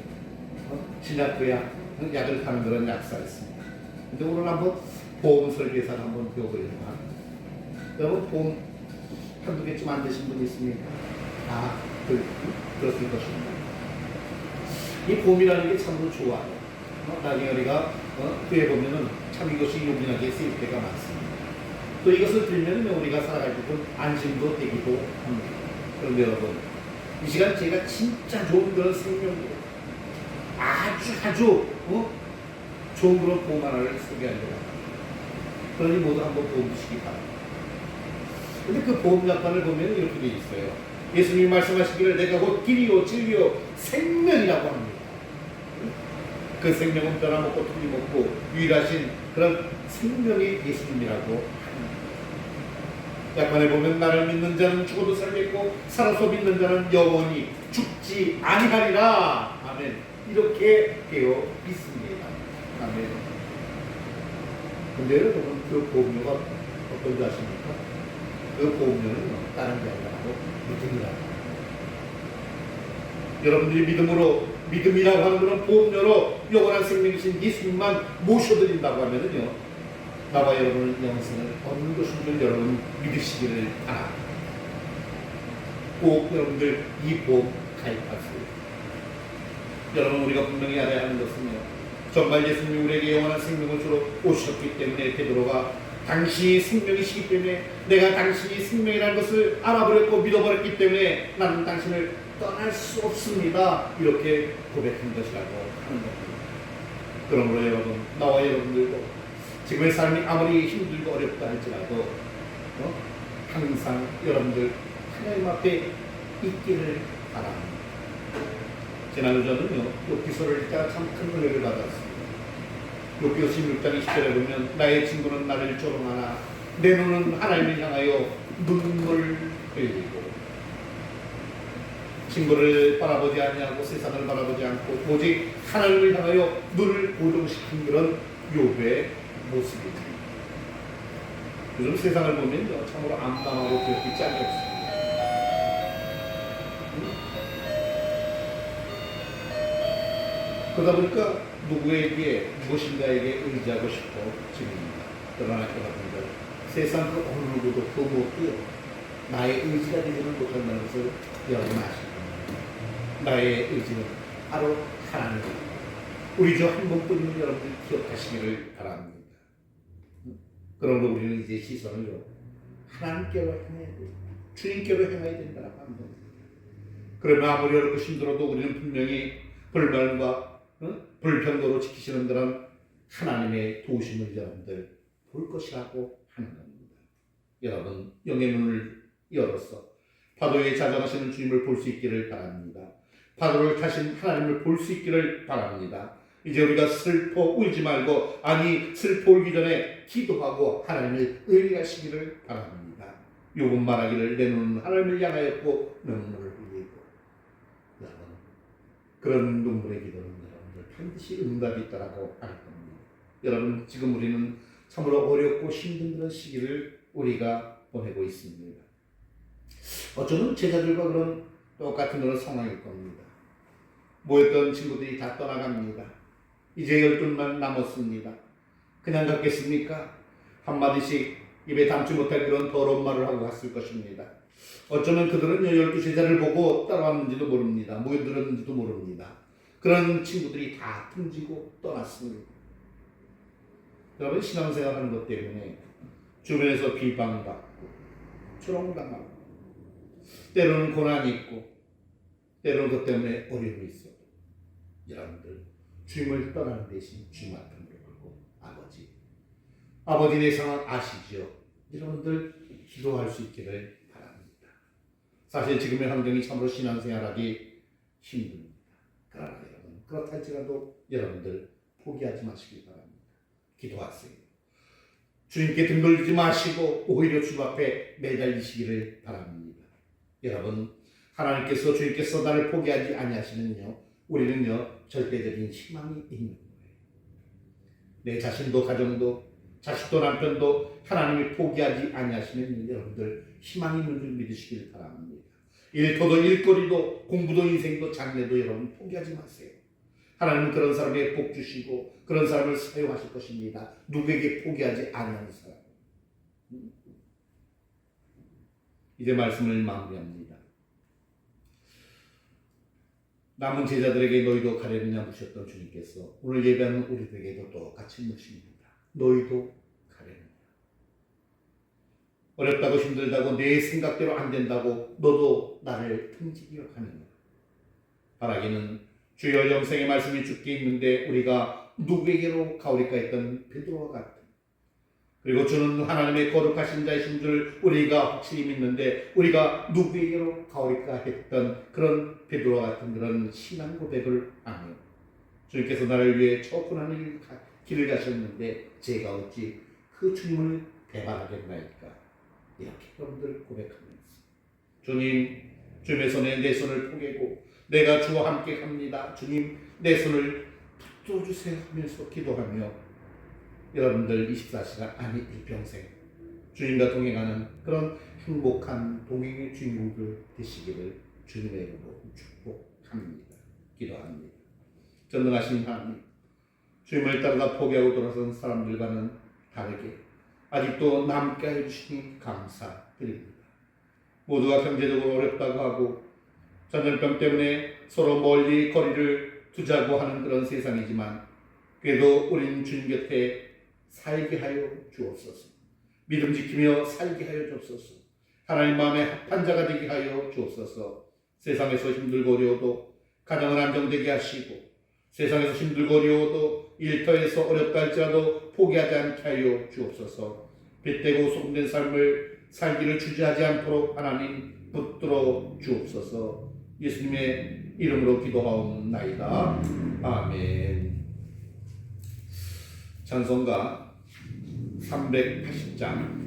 신약구약 약을 파는 그런 약사였습니다. 근데 오늘 한번 보험 설계사를 한번 배워보려고 합니다. 여러분, 보험 한두 개쯤 안 되신 분 있습니까? 그렇을 것입니다. 이 보험이라는 게 참으로 좋아요. 나중에 우리가 구해보면은 참 이것이 요긴하게 쓰일 때가 많습니다. 또 이것을 들으면 우리가 살아갈 때 좀 안심도 되기도 합니다. 그런데 여러분, 이 시간 제가 진짜 좋은 그런 생명으로 아주 좋은 그런 보험 하나를 소개하려고 합니다. 그러니 모두 한번 보험 주시기 바랍니다. 근데 그 보험 약관을 보면 이렇게 되어 있어요. 예수님이 말씀하시기를 내가 곧 길이요 진리요 생명이라고 합니다. 그 생명은 변함없고 틀림없고 유일하신 그런 생명의 예수님이라고 합니다. 약관에 보면 나를 믿는 자는 죽어도 살겠고 살아서 믿는 자는 영원히 죽지 아니하리라. 아멘. 이렇게 되어 있습니다. 아멘. 근데 여러분 그 보험료가 어떤지 아십니까? 그 보험료는 다른 게 아니라 믿음이라고. 여러분들이 믿음이라고 하는 그런 보험료로 영원한 생명이신 예수님만 모셔드린다고 하면은요, 나와 여러분은 영생을 얻는 것인 줄 여러분 믿으시기를 바랍니다. 꼭 여러분들 이 보험 가입하세요. 여러분 우리가 분명히 알아야 하는 것은요, 정말 예수님이 우리에게 영원한 생명을 주러 오셨기 때문에 베드로가 당신이 생명이시기 때문에 내가 당신이 생명이라는 것을 알아버렸고 믿어버렸기 때문에 나는 당신을 떠날 수 없습니다. 이렇게 고백한 것이라고 하는 겁니다. 그러므로 여러분, 나와 여러분들도 지금의 삶이 아무리 힘들고 어렵다 할지라도 항상 여러분들 하나님 앞에 있기를 바랍니다. 지난주 저는요, 욥기서를 읽다가 참 큰 은혜를 받았습니다. 욥기서 16장 20절에 보면 나의 친구는 나를 조롱하나 내 눈은 하나님을 향하여 눈물 흘리고, 친구를 바라보지 아니하고 세상을 바라보지 않고 오직 하나님을 향하여 눈을 고정시킨 그런 욥의 모습입니다. 요즘 세상을 보면 참으로 암담하고 괴롭기 짝이 없습니다. 그러다 보니까 누구에게 무엇인가에게 의지하고 싶어집니다. 그러나 여러분들, 세상 그 어느 누구도 그 무엇도요 나의 의지가 되지는 못한다는 것을 여러분 아십니다. 나의 의지는 바로 하나님, 우리 주 한 분뿐임을 여러분들 기억하시기를 바랍니다. 그러므로 우리는 이제 시선을 하나님께로 향해야 돼요. 주님께로 향해야 된다고 합니다. 그러면 아무리 어렵고 힘들어도 우리는 분명히 불만과 불평도로 지키시는 그런 하나님의 도우심을 여러분들 볼 것이라고 하는 겁니다. 여러분, 영의 눈을 열어서 파도에 자정하시는 주님을 볼 수 있기를 바랍니다. 파도를 타신 하나님을 볼 수 있기를 바랍니다. 이제 우리가 슬퍼 울지 말고, 아니 슬퍼 울기 전에 기도하고 하나님을 의뢰하시기를 바랍니다. 욥은 말하기를 내 눈은 하나님을 향하였고 눈물을 흘리고. 여러분, 그런 눈물의 기도는 여러분들 반드시 응답이 있다라고 할 겁니다. 여러분, 지금 우리는 참으로 어렵고 힘든 그런 시기를 우리가 보내고 있습니다. 어쩌면 제자들과 그런 똑같은 그런 상황일 겁니다. 모였던 친구들이 다 떠나갑니다. 이제 12만 남았습니다. 그냥 갔겠습니까? 한마디씩 입에 담지 못할 그런 더러운 말을 하고 갔을 것입니다. 어쩌면 그들은 12제자를 보고 따라왔는지도 모릅니다. 모여들었는지도 모릅니다. 그런 친구들이 다 등지고 떠났습니다. 여러분, 신앙생활 하는 것 때문에 주변에서 비방받고 조롱당하고 때로는 고난이 있고 때로는 그것 때문에 어려움이 있어도 여러분들 주님을 떠나는 대신 주님 앞에 무릎 꿇고 아버지 내 상황 아시죠? 여러분들 기도할 수 있기를 바랍니다. 사실 지금의 환경이 참으로 신앙생활하기 힘듭니다. 그러나 여러분, 그렇다 할지라도 여러분들 포기하지 마시기 바랍니다. 기도하세요. 주님께 등 돌리지 마시고 오히려 주님 앞에 매달리시기를 바랍니다. 여러분, 하나님께서 주님께서 나를 포기하지 아니하시면요, 우리는요 절대적인 희망이 있는 거예요. 내 자신도 가정도 자식도 남편도 하나님이 포기하지 아니하시면 여러분들 희망이 있는 줄 믿으시길 바랍니다. 일터도 일거리도 공부도 인생도 장래도 여러분 포기하지 마세요. 하나님은 그런 사람에게 복 주시고 그런 사람을 사용하실 것입니다. 누구에게 포기하지 아니하는 사람. 이제 말씀을 마무리합니다. 남은 제자들에게 너희도 가려느냐 묻으셨던 주님께서 오늘 예배하는 우리들에게도 똑같이 묻습니다. 너희도 가려느냐. 어렵다고 힘들다고 내 생각대로 안 된다고 너도 나를 틈지기로 하느냐. 바라기는 주여 영생의 말씀이 주께 있는데 우리가 누구에게로 가오리까 했던 베드로와 같은, 그리고 주는 하나님의 거룩하신 자이신 줄 우리가 확실히 믿는데 우리가 누구에게로 가오리까 했던 그런 베드로와 같은 그런 신앙 고백을 하며 주님께서 나를 위해 저 고난의 길을 가셨는데 제가 어찌 그 주님을 배반하겠나이까. 이렇게 여러분들 고백하면서 주님의 손에 내 손을 포개고 내가 주와 함께 갑니다. 주님 내 손을 붙들어주세요 하면서 기도하며 여러분들 24시간 아니 일평생 주님과 동행하는 그런 행복한 동행의 주인공들 되시기를 주님의 이름으로 축복합니다. 기도합니다. 전능하신 하나님, 주님을 따르다 포기하고 돌아선 사람들과는 다르게 아직도 남게 해주시니 감사드립니다. 모두가 경제적으로 어렵다고 하고 전염병 때문에 서로 멀리 거리를 두자고 하는 그런 세상이지만 그래도 우리는 주님 곁에 살게 하여 주옵소서. 믿음 지키며 살게 하여 주옵소서. 하나님 마음에 합한 자가 되게 하여 주옵소서. 세상에서 힘들고 어려워도 가정을 안정되게 하시고 세상에서 힘들고 어려워도 일터에서 어렵다 할지라도 포기하지 않게 하여 주옵소서. 빗대고 소금된 삶을 살기를 주저하지 않도록 하나님 붙들어 주옵소서. 예수님의 이름으로 기도하옵나이다. 아멘. 찬송가 380장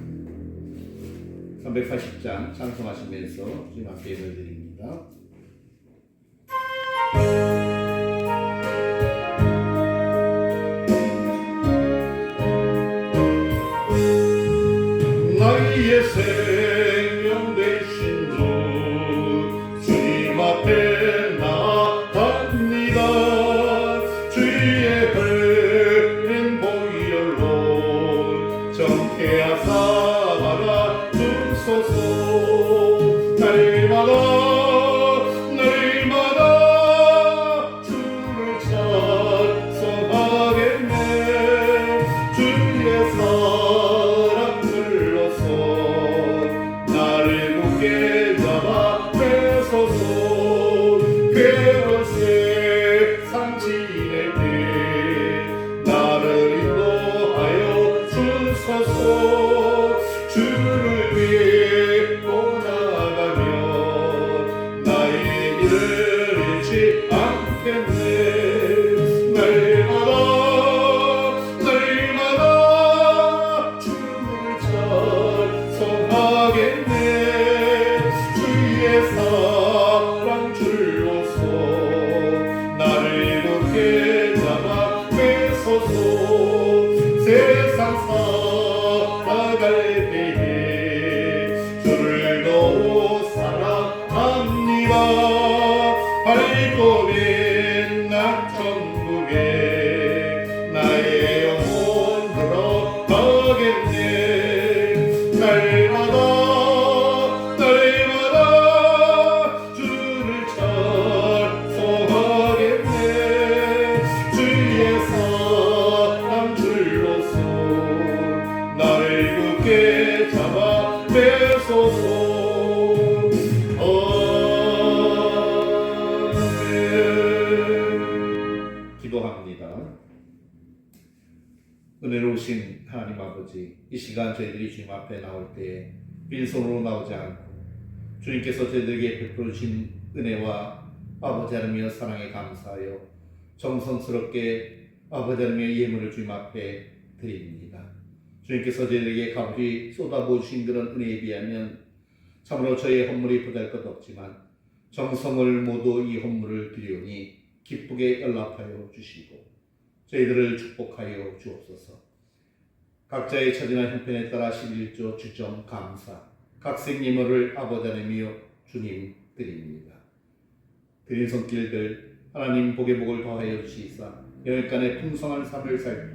찬송하시면서 주님 앞에 예배를 드립니다. 나의 생명 되신 주 주님 앞에 나갑니다. 주의 흘린 보혈로 정케하사 나가 주소서. 날마다 주를 찬송하겠네. 주의 사랑 불러서 나를 굳게 잡아 뺏어서 괴로운 세상 지낼 때 나를 인도하여 주소서. 주를 위해 떠나가며 나의 길을 잃지 않겠네. 날마다 주를 찬송하겠네. 주의 사랑 줄로서 나를 굳게 잡아 뺏어서 세상 살아갈 때에 주를 더욱 사랑합니다. 발톱인 낙천국에 나의 영혼 들어가겠네. 날마다 주를 찬송하겠네. 주의 사랑 줄로서 나를 굳게 잡아 뺏어서. 아멘. 기도합니다. 은혜로우신 하나님 아버지, 이 시간 저희들이 주님 앞에 나올 때 빈손으로 나오지 않고 주님께서 저희들에게 베풀어 주신 은혜와 아버지 하나님의 사랑에 감사하여 정성스럽게 아버지 하나님의 예물을 주님 앞에 드립니다. 주님께서 저희들에게 값없이 쏟아부어 주신 그런 은혜에 비하면 참으로 저희의 헌물이 보잘것없지만 정성을 모두 이 헌물을 드리오니 기쁘게 연락하여 주시고 저희들을 축복하여 주옵소서. 각자의 처지나 형편에 따라 11조 주점 감사 각색 예물을 아버지 하나님이여 주님 드립니다. 드린 손길들 하나님 복의 복을 더하여 주시사 영육간의 풍성한 삶을 살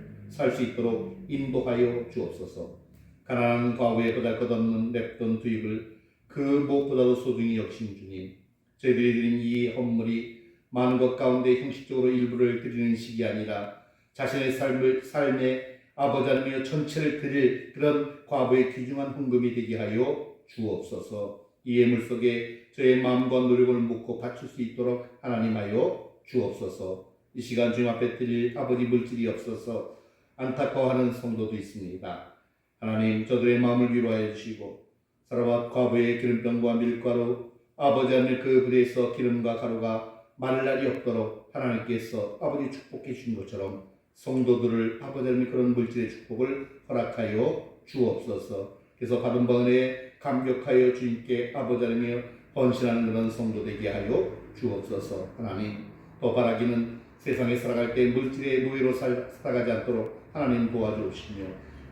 수 있도록 인도하여 주옵소서. 가난한 과부의 보잘것없는 냅돈 투입을 그 무엇보다도 소중히 여기신 주님, 저희들이 드린 이 헌물이 많은 것 가운데 형식적으로 일부를 드리는 식이 아니라 자신의 삶에 아버지 하나님이여 전체를 드릴 그런 과부의 귀중한 헌금이 되게 하여 주옵소서. 이 예물 속에 저의 마음과 노력을 묻고 바칠 수 있도록 하나님하여 주옵소서. 이 시간 주님 앞에 드릴 아버지 물질이 없어서 안타까워하는 성도도 있습니다. 하나님 저들의 마음을 위로하여 주시고 사라밧 과부의 기름병과 밀가루 아버지 하나님 그 불에서 기름과 가루가 마를 날이 없도록 하나님께서 아버지 축복해 주신 것처럼 성도들을 아버지 하나님 그런 물질의 축복을 허락하여 주옵소서. 그래서 받은 번에 감격하여 주님께 아버지 하나님이여 헌신하는 그런 성도 되게 하여 주옵소서. 하나님 더 바라기는 세상에 살아갈 때 물질의 노예로 살아가지 않도록 하나님 도와주시며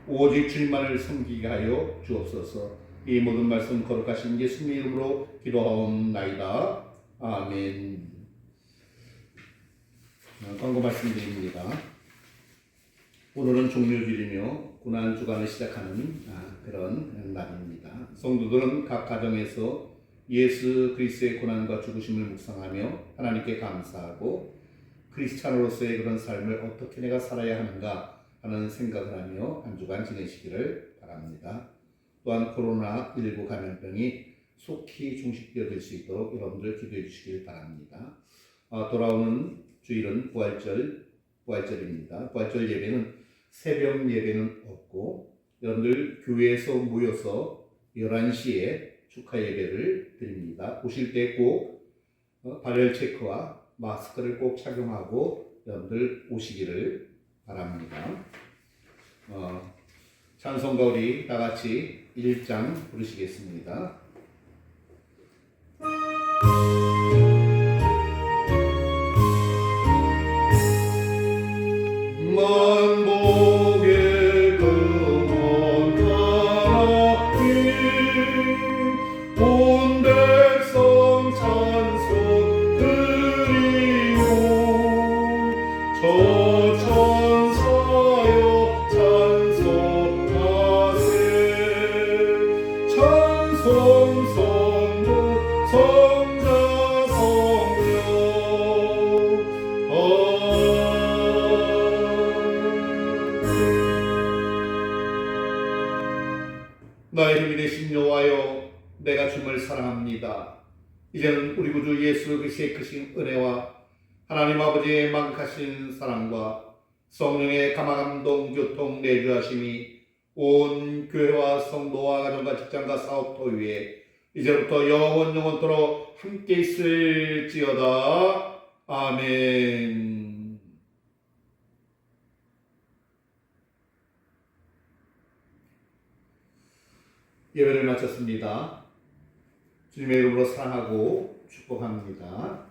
오직 주님만을 섬기게 하여 주옵소서. 이 모든 말씀 거룩하신 예수님의 이름으로 기도하옵나이다. 아멘. 광고 말씀드립니다. 오늘은 종료주일이며 고난주간을 시작하는 그런 날입니다. 성도들은 각 가정에서 예수 그리스도의 고난과 죽으심을 묵상하며 하나님께 감사하고 크리스찬으로서의 그런 삶을 어떻게 내가 살아야 하는가 하는 생각을 하며 한 주간 지내시기를 바랍니다. 또한 코로나19 감염병이 속히 종식되어질 수 있도록 여러분들 기도해 주시길 바랍니다. 돌아오는 주일은 부활절입니다. 부활절 예배는 새벽 예배는 없고 여러분들 교회에서 모여서 11시에 축하 예배를 드립니다. 오실 때 꼭 발열 체크와 마스크를 꼭 착용하고 여러분들 오시기를 바랍니다. 찬송가 우리 다 같이 1장 부르시겠습니다. 만복의 근원 하나님 온 백성 찬송 드리고 저 천사여 찬송하세 찬송 성부 성자 성령 나의 힘이 되신 여호와여 내가 주님을 사랑합니다. 이제는 우리 구주 예수 그리스도의 크신 은혜와 하나님 아버지의 만극하신 사랑과 성령의 감화감동 교통 내주하심이 온 교회와 성도와 가정과 직장과 사업터 위에 이제부터 영원토록 함께 있을지어다. 아멘. 예배를 마쳤습니다. 주님의 이름으로 사랑하고 축복합니다.